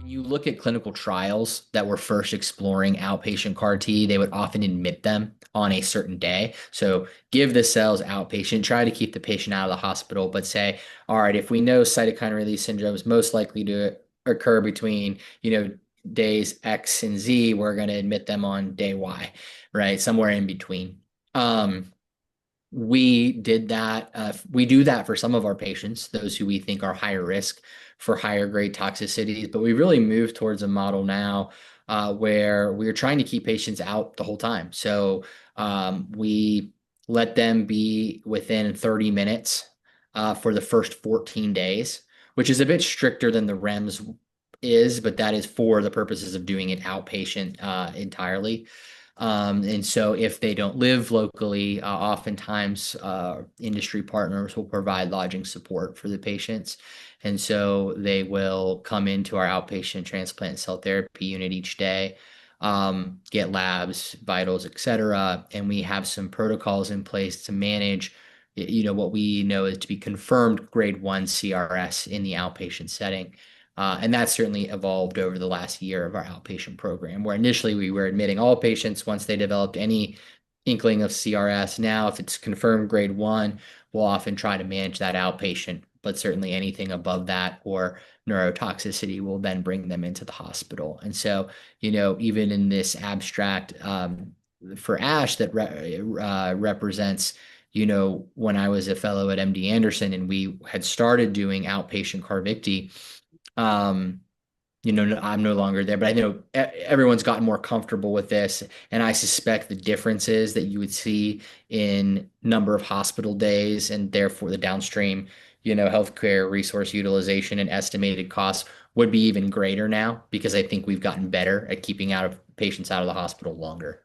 when you look at clinical trials that were first exploring outpatient CAR T, they would often admit them on a certain day. So give the cells outpatient, try to keep the patient out of the hospital, but say, all right, if we know cytokine release syndrome is most likely to occur between, days X and Z, we're going to admit them on day Y, right? Somewhere in between. We did that. We do that for some of our patients, those who we think are higher risk for higher grade toxicities. But we really moved towards a model now where we're trying to keep patients out the whole time. So we let them be within 30 minutes for the first 14 days, which is a bit stricter than the REMS is, but that is for the purposes of doing it outpatient entirely. And so if they don't live locally, oftentimes industry partners will provide lodging support for the patients. And so they will come into our outpatient transplant cell therapy unit each day, get labs, vitals, et cetera. And we have some protocols in place to manage, what we know is to be confirmed grade 1 CRS in the outpatient setting. And that's certainly evolved over the last year of our outpatient program, where initially we were admitting all patients once they developed any inkling of CRS. Now, if it's confirmed grade 1, we'll often try to manage that outpatient, but certainly anything above that or neurotoxicity will then bring them into the hospital. And so, even in this abstract for ASH that represents, when I was a fellow at MD Anderson and we had started doing outpatient CARVYKTI. Um, I'm no longer there, but I know everyone's gotten more comfortable with this, and I suspect the differences that you would see in number of hospital days and therefore the downstream, healthcare resource utilization and estimated costs would be even greater now because I think we've gotten better at keeping patients out of the hospital longer.